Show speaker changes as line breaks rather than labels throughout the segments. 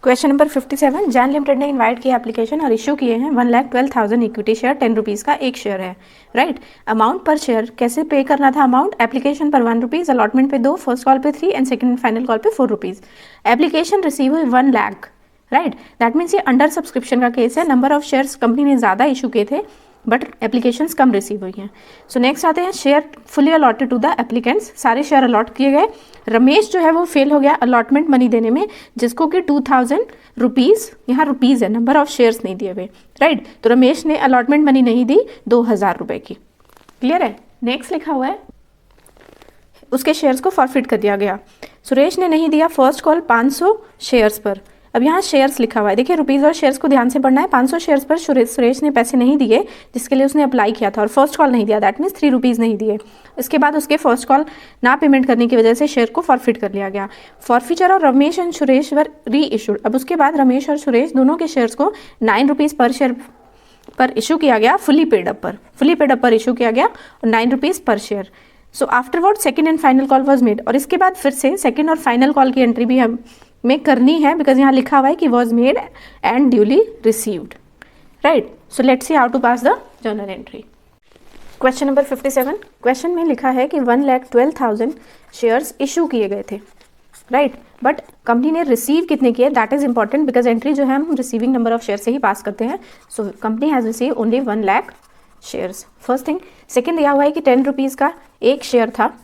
Question number 57, Jain limited ने invite किया application और इशू किए हैं 1,12,000 इक्विटी शेयर 10 रुपीज़ का एक शेयर है, राइट। अमाउंट पर शेयर कैसे पे करना था? अमाउंट एप्लीकेशन पर 1 रुपीज़, अलॉटमेंट पे 2, फर्स्ट कॉल पे 3 एंड सेकंड फाइनल कॉल पे 4 रुपीज़। एप्लीकेशन रिसीव हुई 1 लाख, राइट। दैट मीन्स ये अंडर सब्सक्रिप्शन का केस है। नंबर ऑफ शेयर्स कंपनी ने ज़्यादा इशू किए थे बट एप्लीकेशंस कम रिसीव हुई हैं। सो नेक्स्ट आते हैं, share fully allotted to the applicants. सारे शेयर अलॉट किए गए। रमेश जो है वो फेल हो गया अलॉटमेंट मनी देने में, जिसको कि 2,000 रुपीज़, यहाँ रुपीज़ है, नंबर ऑफ शेयर्स नहीं दिए हुए, राइट। तो रमेश ने अलॉटमेंट मनी नहीं दी 2,000 रुपये की। क्लियर है। नेक्स्ट लिखा हुआ है उसके शेयर्स को फॉरफिट कर दिया गया। सुरेश ने नहीं दिया फर्स्ट कॉल 500 शेयर्स पर। अब यहाँ शेयर्स लिखा हुआ है, देखिए रुपीज़ और शेयर्स को ध्यान से पढ़ना है। 500 शेयर्स पर सुरेश ने पैसे नहीं दिए जिसके लिए उसने अप्लाई किया था और फर्स्ट कॉल नहीं दिया, दैट मीन्स 3 रुपीज़ नहीं दिए। इसके बाद उसके फर्स्ट कॉल ना पेमेंट करने की वजह से शेयर को फॉरफिट कर लिया गया। फॉरफिचर और रमेश एंड सुरेश वर री इशूड। अब उसके बाद रमेश और सुरेश दोनों के शेयर्स को 9 रुपीज़ पर शेयर पर इशू किया गया, फुली पेड अप पर इशू किया गया और 9 रुपीज़ पर share. So afterward second and final call was made. और इसके बाद फिर से सेकेंड और फाइनल कॉल की एंट्री भी हमें करनी है, बिकॉज यहाँ लिखा हुआ है कि was made and duly received, right. So let's see how to pass the journal entry. Question number 57, question में लिखा है कि 1,12,000 शेयर्स इशू किए गए थे, राइट। बट कंपनी ने रिसीव कितने किए, that is important, because entry जो है हम रिसीविंग नंबर ऑफ शेयर से ही पास करते हैं। So company has receive only 1 lakh shares, first thing. Second दिया हुआ है कि 10 रुपीज़ का एक शेयर था।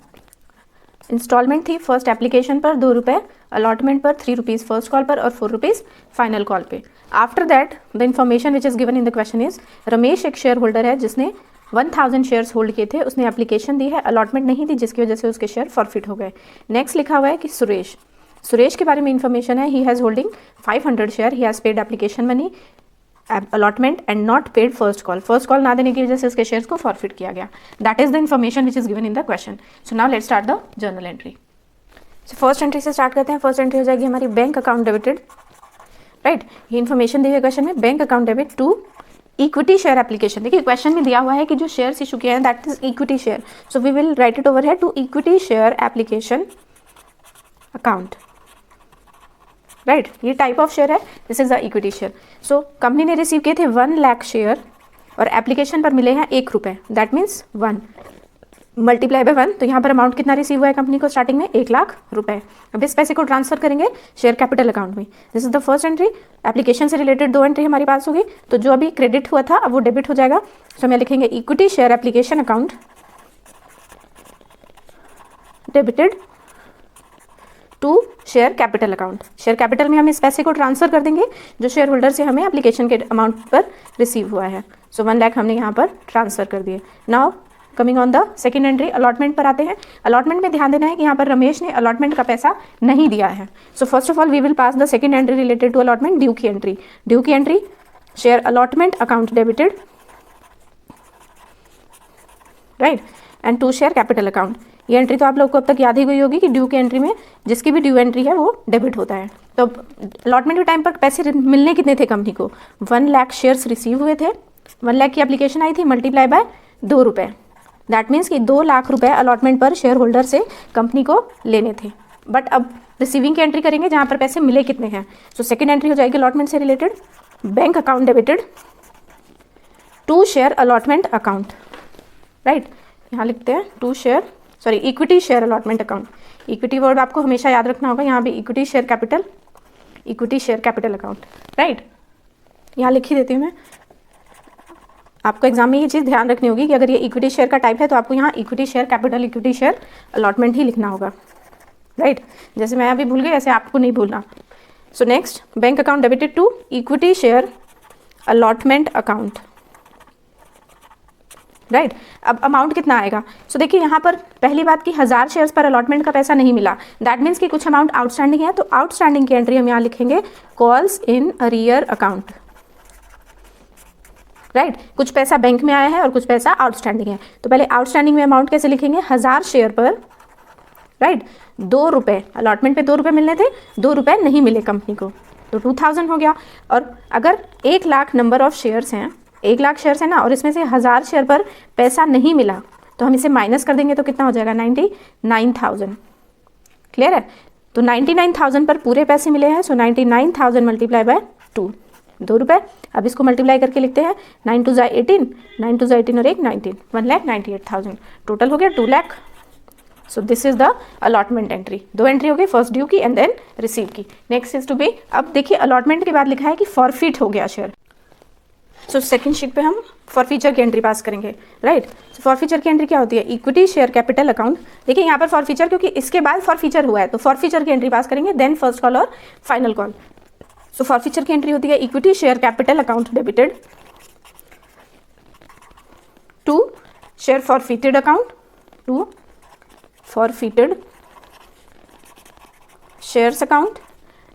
इंस्टॉलमेंट थी फर्स्ट एप्लीकेशन पर 2 रुपये, अलॉटमेंट पर 3 रुपीज़ फर्स्ट कॉल पर और 4 रुपीज़ फाइनल कॉल पे। After that the information which is given in the question is, Ramesh एक शेयर होल्डर है जिसने 1,000 शेयर्स होल्ड किए थे, उसने एप्लीकेशन दी है, अलॉटमेंट नहीं थी जिसकी वजह से उसके शेयर फॉरफिट हो गए। नेक्स्ट लिखा हुआ है कि सुरेश के बारे में इन्फॉर्मेशन है, he has holding 500 share, he has paid application money, allotment and not paid first call ना देने की वजह से उसके शेयर्स को फॉरफिट किया गया। That is the information which is given in the question. So now let's start the journal entry. So first entry से स्टार्ट करते हैं। फर्स्ट एंट्री हो जाएगी हमारी बैंक अकाउंट डेबिटेड, राइट। ये इन्फॉर्मेशन दी हुई क्वेश्चन में, bank account debit to equity share application. देखिए क्वेश्चन में दिया हुआ है कि जो शेयर्स इशू किए हैं that is equity share, so we will write it over है to equity share application account, right. ये टाइप ऑफ शेयर है, this is the equity share. So company ने रिसीव किए थे 1 लाख शेयर और एप्लीकेशन पर मिले हैं 1 रुपये, दैट मीन्स 1 मल्टीप्लाई बाय 1। तो यहाँ पर अमाउंट कितना रिसीव हुआ है कंपनी को स्टार्टिंग में? 1 लाख रुपए। अब इस पैसे को ट्रांसफर करेंगे शेयर कैपिटल अकाउंट में। This is the first entry. Application से रिलेटेड 2 एंट्री हमारे पास होगी, तो जो अभी क्रेडिट हुआ था अब वो डेबिट हो जाएगा। सो हमें लिखेंगे equity share application account debited to share capital account. Share capital में हम इस पैसे को ट्रांसफर कर देंगे जो शेयर होल्डर से हमें एप्लीकेशन के अमाउंट पर रिसीव हुआ है। सो 1 लाख हमने यहाँ पर ट्रांसफर कर दिए। Now coming on the second entry, allotment पर आते हैं। अलॉटमेंट में ध्यान देना है कि यहाँ पर रमेश ने अलॉटमेंट का पैसा नहीं दिया है। So first of all we will pass the second entry related to allotment, due की entry share allotment account debited, right, and to share capital account. ये एंट्री तो आप लोग को अब तक याद ही गई होगी कि ड्यू की एंट्री में जिसकी भी ड्यू एंट्री है वो डेबिट होता है। तो अलॉटमेंट के टाइम पर पैसे मिलने कितने थे कंपनी को? 1 लाख शेयर्स रिसीव हुए थे, 1 लाख की एप्लीकेशन आई थी, मल्टीप्लाई बाय 2 रुपये, दैट मीन्स कि 2 लाख रुपए अलॉटमेंट पर शेयर होल्डर से कंपनी को लेने थे। बट अब रिसीविंग की एंट्री करेंगे जहाँ पर पैसे मिले कितने हैं। सो सेकेंड एंट्री हो जाएगी अलॉटमेंट से related, bank account debited to share allotment account, right. यहाँ लिखते हैं equity share allotment account. Equity word आपको हमेशा याद रखना होगा, यहाँ भी equity share capital account, right. यहाँ लिख ही देती हूँ मैं। आपको एग्जाम में ये चीज़ ध्यान रखनी होगी कि अगर ये इक्विटी शेयर का टाइप है तो आपको यहाँ equity share capital, equity share allotment ही लिखना होगा, राइट। जैसे मैं अभी भूल गई ऐसे आपको नहीं भूलना। So next, bank account debited to equity share allotment account, right. अब अमाउंट कितना आएगा? सो देखिए यहाँ पर पहली बात कि 1000 शेयर्स पर अलॉटमेंट का पैसा नहीं मिला, दैट मीन्स कि कुछ अमाउंट आउटस्टैंडिंग है। तो आउटस्टैंडिंग की एंट्री हम यहाँ लिखेंगे calls in arrear account, right. कुछ पैसा बैंक में आया है और कुछ पैसा आउटस्टैंडिंग है। तो पहले आउटस्टैंडिंग में अमाउंट कैसे लिखेंगे? 1000 शेयर पर, राइट, 2 रुपये। अलॉटमेंट पे 2 रुपये मिलने थे, 2 रुपये नहीं मिले कंपनी को, तो 2000 हो गया। और अगर 1 लाख नंबर ऑफ शेयर्स हैं, 1 लाख शेयर्स है ना, और इसमें से 1000 शेयर पर पैसा नहीं मिला तो हम इसे माइनस कर देंगे तो कितना हो जाएगा? 99,000। क्लियर है। तो 99,000 पर पूरे पैसे मिले हैं, सो 99,000 मल्टीप्लाई बाय 2, 2 रुपये। अब इसको मल्टीप्लाई करके लिखते हैं 9 2 18, 9 2 18 और 1 19, 1,98,000 टोटल हो गया 2 लाख। सो this is the allotment entry. 2 entry हो गई, फर्स्ट ड्यू की एंड देन रिसीव की। नेक्स्ट इज टू बी, अब देखिए अलॉटमेंट के बाद लिखा है कि फॉरफिट हो गया शेयर। सो सेकंड शीट पे हम फॉरफीचर की एंट्री पास करेंगे, राइट। सो फॉरफीचर की एंट्री क्या होती है, इक्विटी शेयर कैपिटल अकाउंट। देखिए यहाँ पर फॉरफीचर क्योंकि इसके बाद फॉरफीचर हुआ है तो फॉरफीचर की एंट्री पास करेंगे, देन फर्स्ट कॉल और फाइनल कॉल। सो फॉरफीचर की एंट्री होती है equity share capital account debited to share forfeited account, to forfeited shares account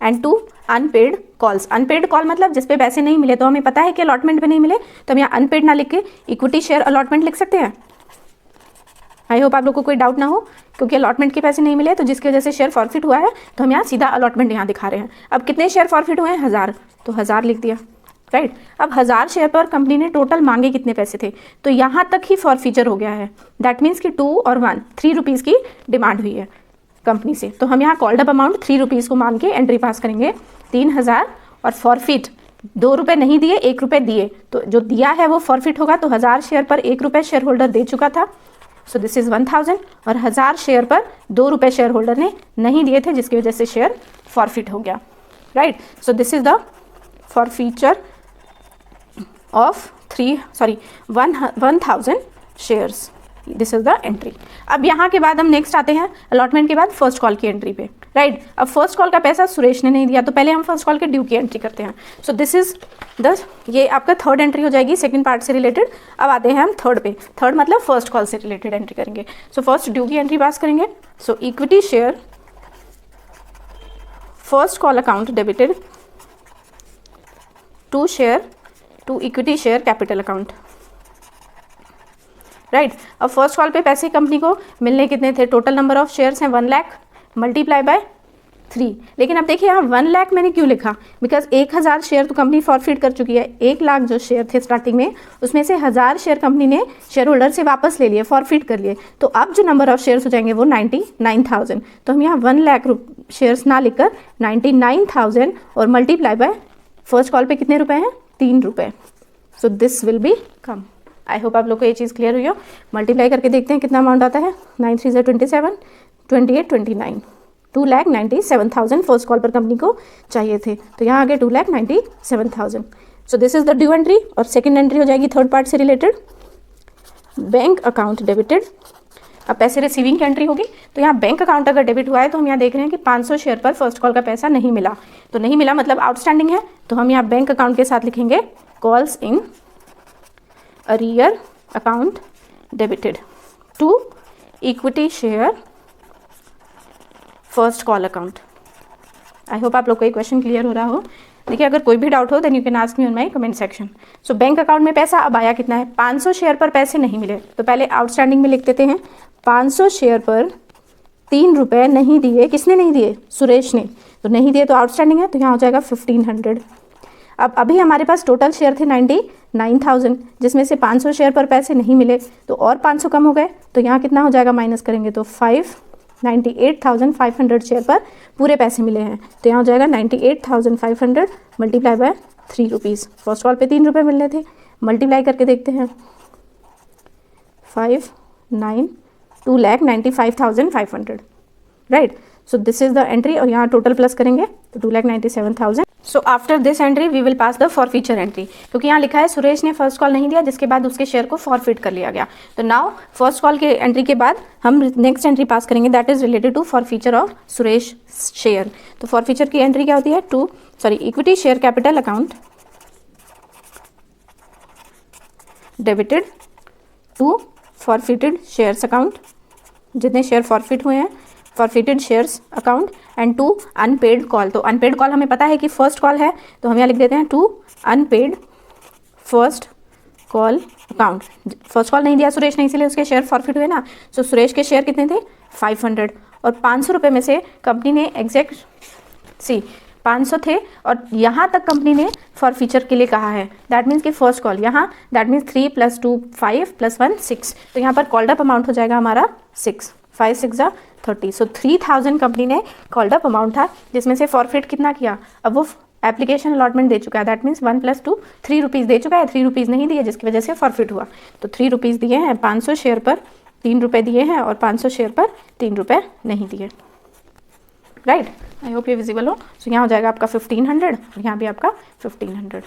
and to unpaid calls. Unpaid call मतलब जिस पे पैसे नहीं मिले, तो हमें पता है कि अलॉटमेंट पे नहीं मिले तो हम यहाँ अनपेड ना लिख के इक्विटी शेयर अलॉटमेंट लिख सकते हैं। आई होप आप लोग को कोई डाउट ना हो, क्योंकि अलॉटमेंट के पैसे नहीं मिले तो जिसकी वजह से शेयर फॉरफिट हुआ है तो हम यहाँ सीधा अलॉटमेंट यहाँ दिखा रहे हैं। अब कितने शेयर फॉरफिट हुए हैं, 1000, तो 1000 लिख दिया, राइट। अब 1000 शेयर पर कंपनी ने टोटल मांगे कितने पैसे थे, तो यहाँ तक ही फॉरफीचर हो गया है। दैट मीन्स कि 2 और 1 3 रुपीज़ की डिमांड हुई है कंपनी से, तो हम यहाँ कॉल्ड अप अमाउंट 3 रुपीज़ को मान के एंट्री पास करेंगे 3000, और फॉरफिट 2 रुपये नहीं दिए, 1 रुपये दिए, तो जो दिया है वो फॉरफिट होगा। तो 1000 शेयर पर 1 रुपये शेयर होल्डर दे चुका था, सो दिस इज 1000, और 1000 शेयर पर 2 रुपये शेयर होल्डर ने नहीं दिए थे जिसकी वजह से शेयर फॉरफिट हो गया, right. So this is the forfeiture of 1000 shares, this is the entry. अब यहाँ के बाद हम नेक्स्ट आते हैं अलॉटमेंट के बाद फर्स्ट कॉल की एंट्री पे, राइट। अब फर्स्ट कॉल का पैसा सुरेश ने नहीं दिया तो पहले हम फर्स्ट कॉल के ड्यू की एंट्री करते हैं। सो दिस इज द, ये आपका थर्ड एंट्री हो जाएगी सेकंड पार्ट से रिलेटेड। अब आते हैं हम थर्ड पे, थर्ड मतलब फर्स्ट कॉल से रिलेटेड एंट्री करेंगे। सो फर्स्ट ड्यू की एंट्री पास करेंगे। So equity share first call account debited to equity share capital account, right. अब फर्स्ट कॉल पे पैसे कंपनी को मिलने कितने थे, टोटल नंबर ऑफ शेयर्स हैं 1 लाख मल्टीप्लाई बाय 3। लेकिन अब देखिए यहाँ 1 लाख मैंने क्यों लिखा, बिकॉज 1000 शेयर तो कंपनी फॉरफिट कर चुकी है। 1 लाख जो शेयर थे स्टार्टिंग में उसमें से 1000 शेयर कंपनी ने शेयर होल्डर से वापस ले लिए, फॉरफिट कर लिए, तो अब जो नंबर ऑफ शेयर्स हो जाएंगे वो 99,000। तो हम यहाँ 1 लाख शेयर्स ना लिखकर 99,000 और मल्टीप्लाई बाय फर्स्ट कॉल पे कितने रुपए हैं, 3 रुपये। So this will be come. I hope आप लोग को ये चीज़ क्लियर हुई हो। मल्टीप्लाई करके देखते हैं कितना अमाउंट आता है, 9 3 27, 28 29, 2,97,000 फर्स्ट कॉल पर कंपनी को चाहिए थे, तो यहाँ आगे 2,97,000। सो this is the due entry. और सेकंड एंट्री हो जाएगी थर्ड पार्ट से रिलेटेड, बैंक अकाउंट डेबिटेड। अब पैसे रिसीविंग की एंट्री होगी, तो यहाँ बैंक अकाउंट अगर डेबिट हुआ है तो हम यहाँ देख रहे हैं कि 500 शेयर पर फर्स्ट कॉल का पैसा नहीं मिला, तो नहीं मिला मतलब आउटस्टैंडिंग है, तो हम यहाँ बैंक अकाउंट के साथ लिखेंगे calls in arrear account debited to equity share first call account। I hope आप लोग को ये क्वेश्चन क्लियर हो रहा हो। देखिए अगर कोई भी डाउट हो then you can ask me on my comment section. So bank account में पैसा अब आया कितना है, 500 शेयर पर पैसे नहीं मिले, तो पहले आउटस्टैंडिंग में लिख देते हैं 500 शेयर पर 3 रुपये नहीं दिए, किसने नहीं दिए, सुरेश ने, तो नहीं दिए तो आउटस्टैंडिंग है, तो यहाँ हो जाएगा 1500। अब अभी हमारे पास टोटल शेयर थे 99,000, जिसमें से 500 शेयर पर पैसे नहीं मिले तो और 500 कम हो गए, तो यहाँ कितना हो जाएगा, माइनस करेंगे तो 98,500 शेयर पर पूरे पैसे मिले हैं, तो यहाँ हो जाएगा 98,500 multiply by 3 rupees. First call पे 3 रुपये मिलने थे, मल्टीप्लाई करके देखते हैं 2,95,500, right. So this is the entry, और यहाँ टोटल प्लस करेंगे तो 2,97,000। So after this entry we will pass the forfeiture entry, क्योंकि यहाँ लिखा है सुरेश ने फर्स्ट कॉल नहीं दिया जिसके बाद उसके शेयर को फॉरफिट कर लिया गया। तो नाउ फर्स्ट कॉल के एंट्री के बाद हम नेक्स्ट एंट्री पास करेंगे, that is related to forfeiture of Suresh share. तो फॉरफीचर की एंट्री क्या होती है, equity share capital account debited to forfeited shares account, जितने शेयर फॉरफिट हुए हैं forfeited shares account, and to unpaid call. तो अनपेड कॉल हमें पता है कि फर्स्ट कॉल है, तो हम यहाँ लिख देते हैं to unpaid first call account. First call नहीं दिया सुरेश ने, इसीलिए उसके शेयर फॉरफिट हुए ना। सो सुरेश के शेयर कितने थे, 500, और 500 रुपये में से कंपनी ने एग्जैक्ट 500 थे, और यहाँ तक कंपनी ने फॉरफीचर के लिए कहा है, दैट मीन्स कि फर्स्ट कॉल यहाँ, दैट मीन्स 3 + 2 5 + 1 6, तो यहाँ पर कॉल्ड अप अमाउंट हो जाएगा हमारा 6, 5 6 30। सो 3000 कंपनी ने कॉल्ड अप अमाउंट था, जिसमें से फॉरफिट कितना किया, अब वो एप्लीकेशन अलॉटमेंट दे चुका है, दैट मीन्स 1 + 2 3 रुपीज़ दे चुका है, 3 रुपीज़ नहीं दिए जिसकी वजह से फॉरफिट हुआ। तो 3 रुपीज़ दिए हैं, 500 शेयर पर 3 रुपये दिए हैं और 500 शेयर पर 3 रुपये नहीं दिए। राइट, आई होप ये विजिबल हो। सो यहाँ हो जाएगा आपका 1500 और यहाँ भी आपका 1500।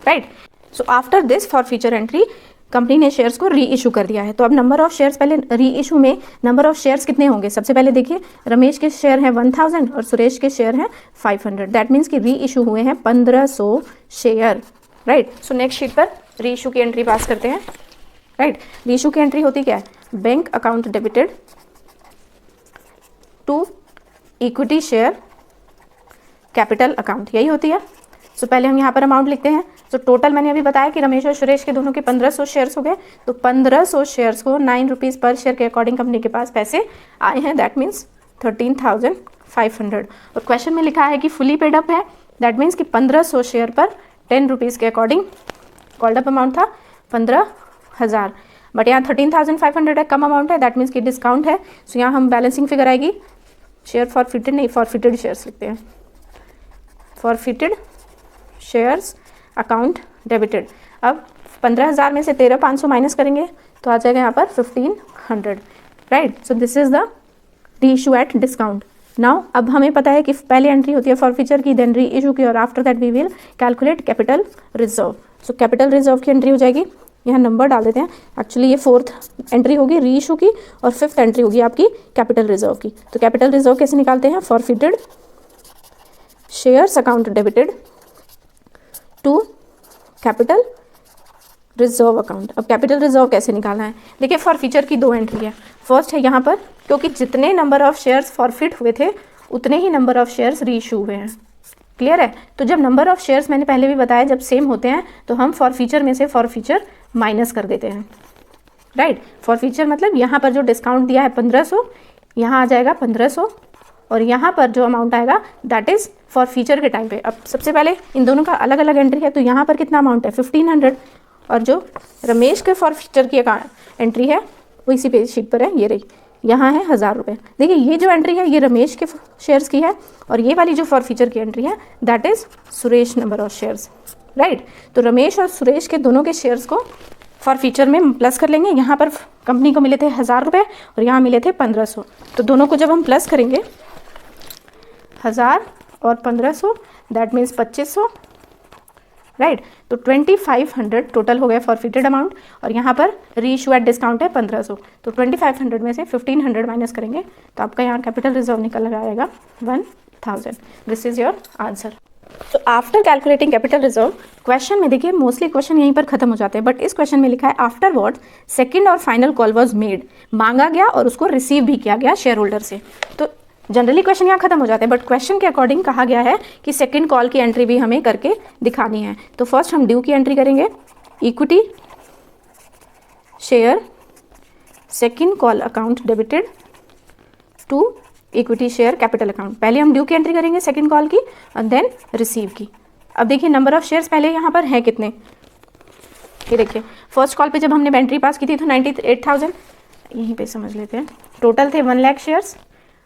Right, so after this for future entry company ने शेयर्स को री इशू कर दिया है। तो अब नंबर ऑफ शेयर्स, पहले री इशू में नंबर ऑफ शेयर्स कितने होंगे, सबसे पहले देखिए रमेश के शेयर हैं 1000 और सुरेश के शेयर हैं 500। दैट मीन्स कि री इशू हुए हैं 1500 share. Right, so next sheet पर री इशू की एंट्री पास करते हैं। राइट, री इशू की एंट्री होती क्या है, bank account debited to equity share capital account, यही होती है। सो पहले हम यहाँ पर अमाउंट लिखते हैं। तो टोटल मैंने अभी बताया कि रमेश और सुरेश के दोनों के 1500 शेयर्स हो गए। तो 1500 शेयर्स को 9 रुपीज़ पर शेयर के अकॉर्डिंग कंपनी के पास पैसे आए हैं, दैट मीन्स 13,500। और क्वेश्चन में लिखा है कि फुली पेड अप है, दैट मीन्स कि 1500 शेयर पर 10 रुपीज़ के अकॉर्डिंग कॉल्ड अप अमाउंट था 15,000। बट यहाँ 13,500 है, कम अमाउंट है, दैट मीन्स कि डिस्काउंट है। सो यहाँ हम बैलेंसिंग फिगर आएगी, शेयर फॉरफिटेड नहीं, फॉरफिटेड शेयर्स लिखते हैं, फॉरफिटेड शेयर्स अकाउंट डेबिटेड। अब 15,000 में से 13,500 माइनस करेंगे तो आ जाएगा यहाँ पर 1,500। Right, so this is the re issue at discount. Now अब हमें पता है कि पहले एंट्री होती है फॉरफिचर की, देन री इशू की, और after that we will calculate capital reserve. So capital reserve की एंट्री हो जाएगी, यहाँ नंबर डाल देते हैं। एक्चुअली ये 4th एंट्री होगी री इशू की और 5th एंट्री होगी आपकी कैपिटल रिजर्व की। तो कैपिटल रिजर्व कैसे निकालते हैं, forfeited shares account debited to capital reserve account. अब कैपिटल रिजर्व कैसे निकालना है, देखिए फॉरफिचर की 2 एंट्री है। फर्स्ट है यहाँ पर, क्योंकि जितने नंबर ऑफ शेयर्स फॉरफिट हुए थे उतने ही नंबर ऑफ शेयर्स री इशू हुए हैं। क्लियर है, तो जब नंबर ऑफ शेयर्स मैंने पहले भी बताया जब सेम होते हैं तो हम फॉरफिचर में से फॉरफिचर माइनस कर देते हैं। राइट, फॉरफिचर मतलब यहाँ पर जो डिस्काउंट दिया है 1500, यहाँ आ जाएगा 1500 और यहाँ पर जो अमाउंट आएगा दैट इज़ फॉर फीचर के टाइम पे। अब सबसे पहले इन दोनों का अलग अलग एंट्री है, तो यहाँ पर कितना अमाउंट है 1500 और जो रमेश के फॉर फीचर की एंट्री है वो इसी पेज शीट पर है, ये रही, यहाँ है 1000 रुपये। देखिए ये जो एंट्री है ये रमेश के शेयर्स की है और ये वाली जो फॉर फीचर की एंट्री है that is Suresh number of shares. Right, तो रमेश और सुरेश के दोनों के शेयर्स को फॉर फीचर में प्लस कर लेंगे। यहाँ पर कंपनी को मिले थे 1000 रुपये और यहाँ मिले थे 1500, तो दोनों को जब हम प्लस करेंगे 1000 और 1500 दैट मीन्स 2500। राइट, तो 2500 टोटल हो गया फॉरफिटेड अमाउंट और यहाँ पर री इशू एट डिस्काउंट है 1500। तो 2500 में से 1500 माइनस करेंगे तो आपका यहाँ कैपिटल रिजर्व निकल आएगा 1000। This is your answer. तो after calculating capital reserve, question में देखिए मोस्टली क्वेश्चन यहीं पर खत्म हो जाते हैं, बट इस क्वेश्चन में लिखा है आफ्टर वर्ड सेकंड और फाइनल कॉल वाज मेड, मांगा गया और उसको रिसीव भी किया गया शेयर होल्डर से। तो जनरली क्वेश्चन यहाँ खत्म हो जाते हैं, बट क्वेश्चन के अकॉर्डिंग कहा गया है कि सेकंड कॉल की एंट्री भी हमें करके दिखानी है। तो फर्स्ट हम ड्यू की एंट्री करेंगे, equity share second call account debited to equity share capital account. पहले हम ड्यू की एंट्री करेंगे सेकंड कॉल की और देन रिसीव की। अब देखिए नंबर ऑफ शेयर्स पहले यहाँ पर है कितने, ये देखिए फर्स्ट कॉल पे जब हमने एंट्री पास की थी तो 98,000, यहीं पे समझ लेते हैं, टोटल थे 1 लाख शेयर्स।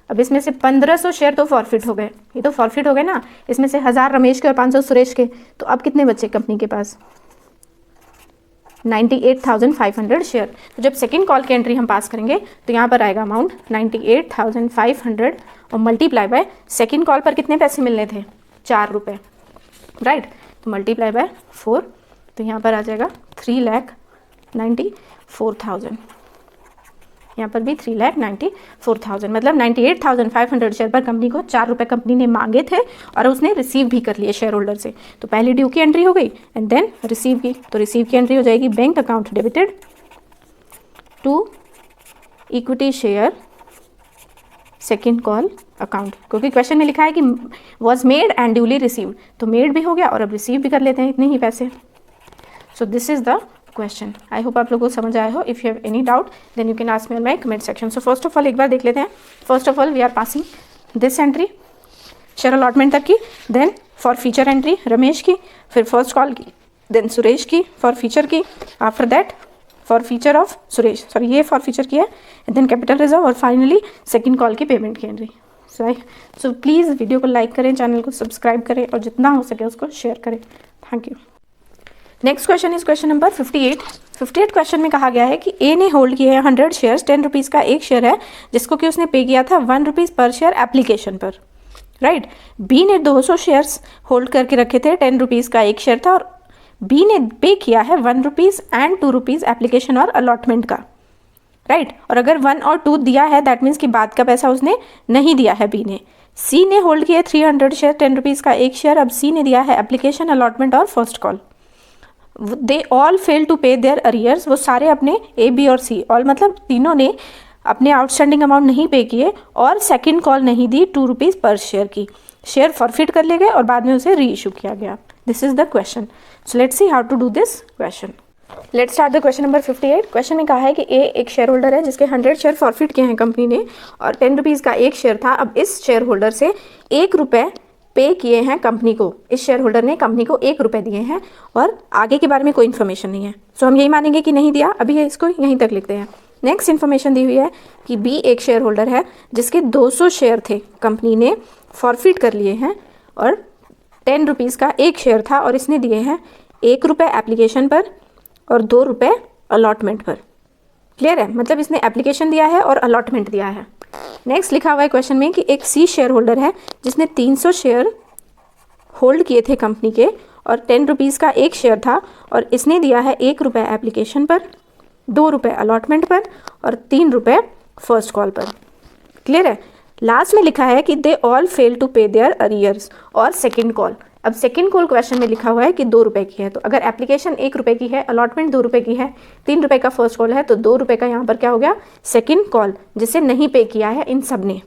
अब इसमें से 1500 शेयर तो फॉरफिट हो गए, ये तो फॉरफिट हो गए ना, इसमें से 1000 रमेश के और 500 सुरेश के, तो अब कितने बचे कंपनी के पास 98,500 शेयर। तो जब सेकंड कॉल की एंट्री हम पास करेंगे तो यहाँ पर आएगा अमाउंट 98,500 और मल्टीप्लाई बाय सेकंड कॉल पर कितने पैसे मिलने थे 4 रुपये। राइट, तो मल्टीप्लाई बाय 4, तो यहाँ पर आ जाएगा 3,94,000, यहाँ पर भी 3,94,000, मतलब 98,500 शेयर पर कंपनी को 4 रुपये कंपनी ने मांगे थे और उसने रिसीव भी कर लिए शेयर होल्डर से। तो पहले ड्यू की एंट्री हो गई एंड देन रिसीव की, तो रिसीव की एंट्री हो जाएगी bank account debited to equity share second call account, क्योंकि क्वेश्चन में लिखा है कि was made and duly receive, तो मेड भी हो गया और अब रिसीव भी कर लेते हैं इतने ही पैसे। So this is the question. I hope आप लोगों को समझ आया हो। If you have any doubt then you can ask me on my comment section. So first of all एक बार देख लेते हैं। First of all we are passing this entry share allotment तक की, then forfeiture entry Ramesh की, फिर first call की, देन सुरेश की फॉर फीचर की, after that for feature of Suresh, sorry ये फॉर फीचर की है, एंड देन कैपिटल रिजर्व, और फाइनली सेकंड कॉल की पेमेंट की एंट्री। सो प्लीज़ वीडियो को लाइक करें, चैनल को सब्सक्राइब करें और जितना हो सके उसको शेयर करें। Thank you. Next question is question number 58। 58 question में कहा गया है कि ए ने होल्ड किए हैं 100 शेयर्स, 10 रुपीज़ का एक शेयर है जिसको कि उसने पे किया था 1 रुपीज़ पर शेयर एप्लीकेशन पर, राइट। बी ने 200 शेयर्स होल्ड करके रखे थे, 10 रुपीज़ का एक शेयर था, और बी ने पे किया है 1 रुपीज़ एंड 2 रुपीज़ एप्लीकेशन और अलॉटमेंट का, राइट। और अगर 1 और 2 दिया है दैट मीन्स कि बाद का पैसा उसने नहीं दिया है बी ने। सी ने होल्ड किया 300 शेयर, 10 रुपीज़ का एक शेयर, अब सी ने दिया है एप्लीकेशन, अलॉटमेंट और first call. They all fail to pay their arrears, वो सारे अपने ए बी और सी, ऑल मतलब तीनों ने अपने आउटस्टैंडिंग अमाउंट नहीं पे किए और सेकंड कॉल नहीं दी 2 रुपीज़ पर शेयर की। शेयर फॉरफिट कर लिए गए और बाद में उसे री इशू किया गया। This is the question. So let's see how to do this question. Let's start the question number 58। Question में कहा है कि ए एक शेयर होल्डर है जिसके 100 शेयर फॉरफिट किए हैं कंपनी ने और 10 रुपीज़ का एक शेयर था। अब इस शेयर होल्डर से 1 रुपये पे किए हैं कंपनी को, इस शेयर होल्डर ने कंपनी को 1 रुपये दिए हैं और आगे के बारे में कोई इन्फॉर्मेशन नहीं है। सो हम यही मानेंगे कि नहीं दिया, अभी इसको यहीं तक लिखते हैं। नेक्स्ट इन्फॉर्मेशन दी हुई है कि बी एक शेयर होल्डर है जिसके 200 शेयर थे, कंपनी ने फॉरफिट कर लिए हैं और 10 रुपीज़ का एक शेयर था और इसने दिए हैं 1 रुपये एप्लीकेशन पर और 2 रुपये अलॉटमेंट पर। क्लियर है, मतलब इसने एप्लीकेशन दिया है और अलॉटमेंट दिया है। नेक्स्ट लिखा हुआ है क्वेश्चन में कि एक सी शेयर होल्डर है जिसने 300 शेयर होल्ड किए थे कंपनी के और 10 रुपीज़ का एक शेयर था और इसने दिया है 1 रुपये एप्लीकेशन पर, 2 रुपये अलॉटमेंट पर और 3 रुपये फर्स्ट कॉल पर। क्लियर है। लास्ट में लिखा है कि दे all fail to pay their arrears और सेकेंड कॉल। अब सेकेंड कॉल क्वेश्चन में लिखा हुआ है कि 2 रुपये की है, तो अगर एप्लीकेशन 1 रुपये की है, अलॉटमेंट 2 रुपये की है, 3 रुपये का फर्स्ट कॉल है, तो 2 रुपये का यहाँ पर क्या हो गया, सेकेंड कॉल, जिसे नहीं पे किया है इन सब ने,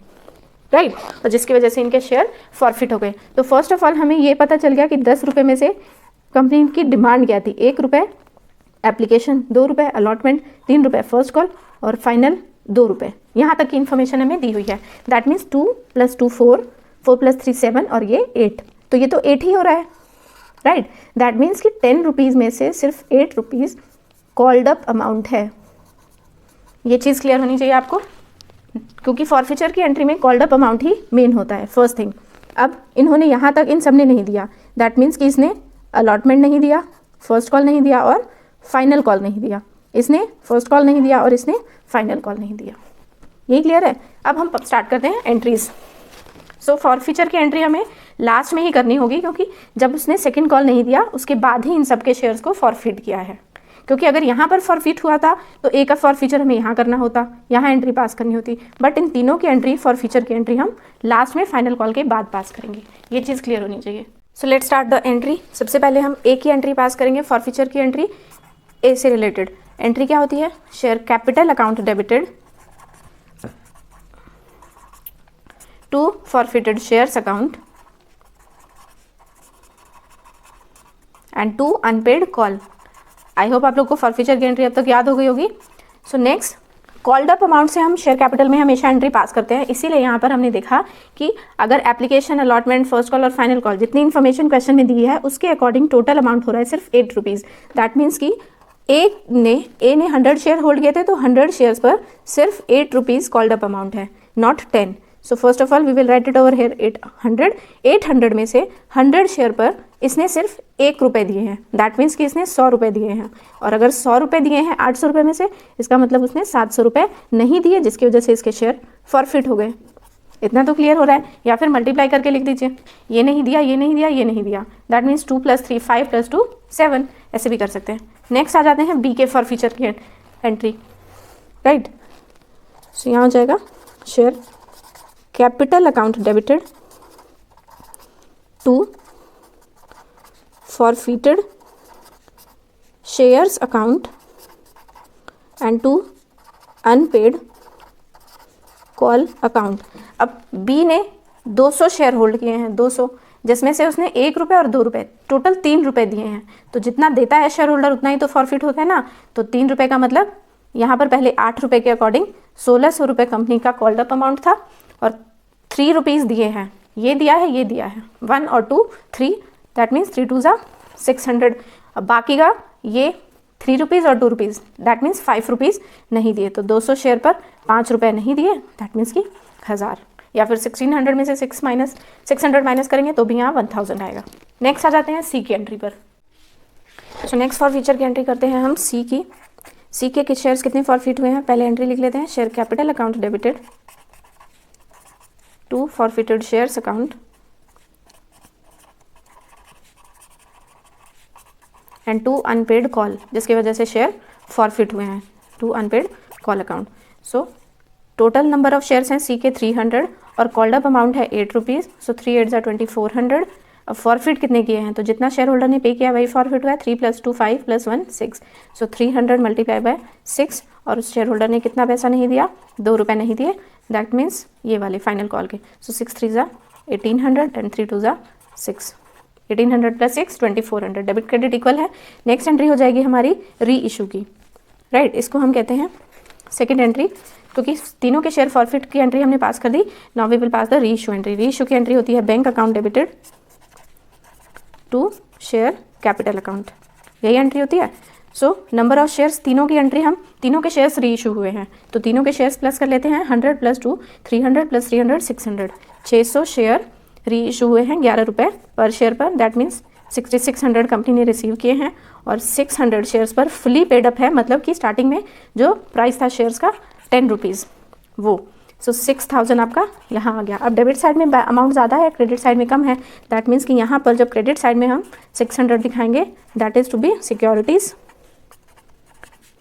राइट, और जिसकी वजह से इनके शेयर फॉरफिट हो गए। तो फर्स्ट ऑफ ऑल हमें ये पता चल गया कि 10 रुपये में से कंपनी की डिमांड क्या थी, 1 रुपये एप्लीकेशन, 2 रुपये अलॉटमेंट, 3 रुपये फर्स्ट कॉल और फाइनल 2 रुपये। यहाँ तक की इन्फॉर्मेशन हमें दी हुई है। दैट मीन्स 2 + 2 4, 4 + 3 7 और ये 8, तो ये तो 8 ही हो रहा है, राइट। दैट मीन्स कि 10 रुपीज़ में से सिर्फ 8 रुपीज़ कॉल्ड अप अमाउंट है। ये चीज़ क्लियर होनी चाहिए आपको, क्योंकि फॉरफिचर की एंट्री में कॉल्ड अप अमाउंट ही मेन होता है, फर्स्ट थिंग। अब इन्होंने यहाँ तक इन सब ने नहीं दिया, दैट मीन्स कि इसने अलॉटमेंट नहीं दिया, फर्स्ट कॉल नहीं दिया और फाइनल कॉल नहीं दिया। इसने फर्स्ट कॉल नहीं दिया और इसने फाइनल कॉल नहीं दिया। यही क्लियर है। अब हम स्टार्ट करते हैं एंट्रीज। सो फॉरफिचर की एंट्री हमें लास्ट में ही करनी होगी, क्योंकि जब उसने सेकंड कॉल नहीं दिया उसके बाद ही इन सब के शेयर्स को फॉरफिट किया है। क्योंकि अगर यहाँ पर फॉरफिट हुआ था तो ए का फॉरफिचर हमें यहाँ करना होता, यहाँ एंट्री पास करनी होती, बट इन तीनों की एंट्री, फॉरफिचर की एंट्री हम लास्ट में फाइनल कॉल के बाद पास करेंगे। ये चीज़ क्लियर होनी चाहिए। So let's start the entry. सबसे पहले हम ए की एंट्री पास करेंगे, फॉरफिचर की एंट्री। ए से रिलेटेड एंट्री क्या होती है, share capital account debited to forfeited shares account and to unpaid call. I hope आप लोग को फॉरफिचर की एंट्री अब तक याद हो गई होगी। So next, called up amount से हम शेयर कैपिटल में हमेशा एंट्री पास करते हैं, इसीलिए यहाँ पर हमने देखा कि अगर एप्लीकेशन, अलॉटमेंट, फर्स्ट कॉल और फाइनल कॉल जितनी इन्फॉर्मेशन क्वेश्चन में दी है उसके अकॉर्डिंग टोटल अमाउंट हो रहा है सिर्फ 8 रुपीज़। दैट मीन्स कि ए ने 100 शेयर होल्ड किए थे, तो 100 शेयर्स पर सिर्फ 8 रुपीज़ कॉल्ड अप अमाउंट है, not 10। So first of all we will write it over here 800 में से 100 शेयर पर इसने सिर्फ 1 रुपये दिए हैं। दैट मीन्स कि इसने 100 रुपये दिए हैं, और अगर 100 रुपये दिए हैं 800 रुपये में से, इसका मतलब उसने 700 रुपये नहीं दिए, जिसकी वजह से इसके शेयर फॉरफिट हो गए। इतना तो क्लियर हो रहा है। या फिर मल्टीप्लाई करके लिख दीजिए, ये नहीं दिया, ये नहीं दिया, ये नहीं दिया। दैट मीन्स 2 + 3 5 + 2 7, ऐसे भी कर सकते हैं। नेक्स्ट आ जाते हैं बी के फॉरफिचर की एंट्री, राइट। सो यहाँ हो जाएगा share capital account debited to forfeited shares account and to unpaid call account. अब बी ने 200 शेयर होल्ड किए हैं, 200, जिसमें से उसने 1 रुपये और 2 रुपये, टोटल 3 रुपये दिए हैं। तो जितना देता है शेयर होल्डर उतना ही तो फॉरफिट होता है ना। तो 3 रुपये का मतलब यहाँ पर पहले 8 रुपये के अकॉर्डिंग 1600 रुपये कंपनी का कॉल्ड अप अमाउंट था और 3 रुपीज़ दिए हैं, ये दिया है, ये दिया है, 1 और 2 3, दैट मीन्स 3 2 ज़ा 600। अब बाकी का ये 3 रुपीज़ और 2 रुपीज़, दैट मीन्स 5 रुपीज़ नहीं दिए, तो 200 शेयर पर 5 रुपये नहीं दिए, दैट मीन्स कि 1000, या फिर 1600 में से 600 माइनस करेंगे तो भी यहाँ 1000 आएगा। नेक्स्ट आ जाते हैं सी की एंट्री पर। तो नेक्स्ट फॉरफीचर की एंट्री करते हैं हम सी की। सी के शेयर्स कितने फॉरफिट हुए हैं, पहले एंट्री लिख लेते हैं, share capital account debited to forfeited shares account and to unpaid call, जिसकी वजह से शेयर फॉरफिट हुए हैं, to unpaid call account. So total number of shares हैं सी के 300 और कॉल्ड अप अमाउंट है 8 रुपीज़, सो 3 8 2400। अब फॉरफिट कितने किए हैं, तो जितना शेयर होल्डर ने पे किया वही फॉरफिट हुआ है, 3 + 2 5 + 1 6, सो 300 × 6, और उस शेयर होल्डर ने कितना पैसा नहीं दिया, 2 रुपये नहीं दिए, दैट मीन्स ये वाले फाइनल कॉल के। सो 6 3 1800 एंड 3 2 6, 1800 + 6 2400, डेबिट क्रेडिट इक्वल है। नेक्स्ट एंट्री हो जाएगी हमारी री इशू की, राइट, इसको हम कहते हैं सेकेंड एंट्री, क्योंकि तीनों के शेयर फॉरफिट की एंट्री हमने पास कर दी। Now we will pass the re issue entry. Re issue की एंट्री होती है bank account debited to share capital account, यही एंट्री होती है। सो नंबर ऑफ शेयर्स, तीनों की एंट्री, हम तीनों के शेयर्स री इशू हुए हैं तो तीनों के शेयर्स प्लस कर लेते हैं, 100 + 2 300 + 300 600, 600 शेयर री इशू हुए हैं 11 रुपये पर शेयर पर, दैट मीन्स 6600 कंपनी ने रिसीव किए हैं और 600 शेयर्स पर फुली पेड अप है, मतलब कि स्टार्टिंग में जो प्राइस था शेयर्स का 10 रुपीज़ वो, सो 6000 आपका यहाँ आ गया। अब डेबिट साइड में अमाउंट ज़्यादा है, क्रेडिट साइड में कम है, दैट मीन्स कि यहाँ पर जब क्रेडिट साइड में हम 600 दिखाएंगे, that is to be securities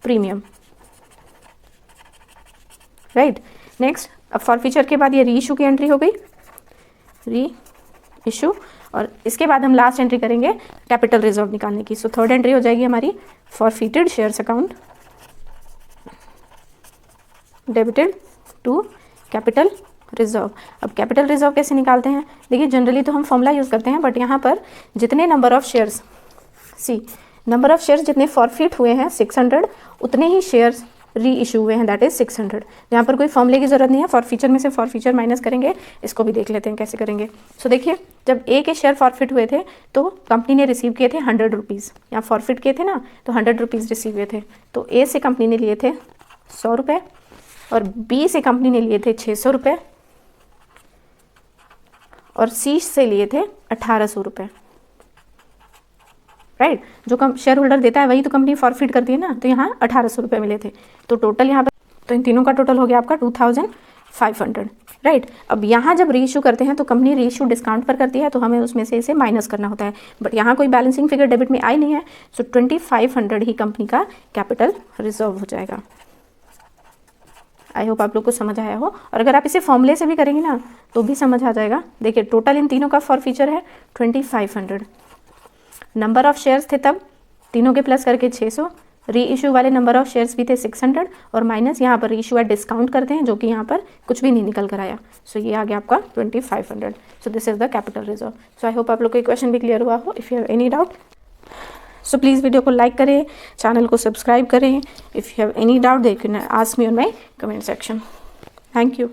premium, right. Next, अब फॉरफीचर के बाद ये री इशू की एंट्री हो गई, री इशू, और इसके बाद हम लास्ट एंट्री करेंगे कैपिटल रिजर्व निकालने की। सो थर्ड एंट्री हो जाएगी हमारी forfeited shares account debited to capital reserve. अब कैपिटल रिजर्व कैसे निकालते हैं, देखिए जनरली तो हम फॉर्मूला यूज़ करते हैं, बट यहाँ पर जितने number of shares, C number of shares जितने फॉरफिट हुए हैं 600, उतने ही शेयर्स री इशू हुए हैं, दैट इज 600। यहाँ पर कोई फॉर्मूले की जरूरत नहीं है, फॉरफीचर में से फॉरफीचर माइनस करेंगे, इसको भी देख लेते हैं कैसे करेंगे। सो देखिए, जब ए के शेयर फॉरफिट हुए थे तो कंपनी ने रिसीव किए थे 100 रुपीज़, यहाँ फॉरफिट किए थे ना तो 100 रुपीज़ रिसीव हुए थे, तो ए से कंपनी ने लिए थे 100 रुपये और बी से कंपनी ने लिए थे 600 रुपये और सी से लिए थे 1800 रुपये, राइट। जो शेयर होल्डर देता है वही तो कंपनी फॉरफिट करती है ना, तो यहाँ 1800 रुपये मिले थे, तो टोटल यहाँ पर, तो इन तीनों का टोटल हो गया आपका 2500, राइट। अब यहाँ जब री इशू करते हैं तो कंपनी री इशू डिस्काउंट पर करती है, तो हमें उसमें से इसे माइनस करना होता है, बट यहाँ कोई बैलेंसिंग फिगर डेबिट में आई नहीं है, सो 2500 ही कंपनी का कैपिटल रिजर्व हो जाएगा। आई होप आप लोग को समझ आया हो, और अगर आप इसे फॉर्मूले से भी करेंगे ना तो भी समझ आ जाएगा। देखिए टोटल इन तीनों का फॉरफीचर है 2500, नंबर ऑफ शेयर्स थे तब तीनों के प्लस करके 600, री इशू वाले नंबर ऑफ शेयर्स भी थे 600 और माइनस यहाँ पर री इशू एट डिस्काउंट करते हैं, जो कि यहाँ पर कुछ भी नहीं निकल कर आया, सो ये आ गया आपका 2500। सो this is the capital reserve. So I hope आप लोग को क्वेश्चन भी क्लियर हुआ हो। If you have any doubt so please video को लाइक करें, चैनल को सब्सक्राइब करें। If you have any doubt they can ask me on my comment section. Thank you.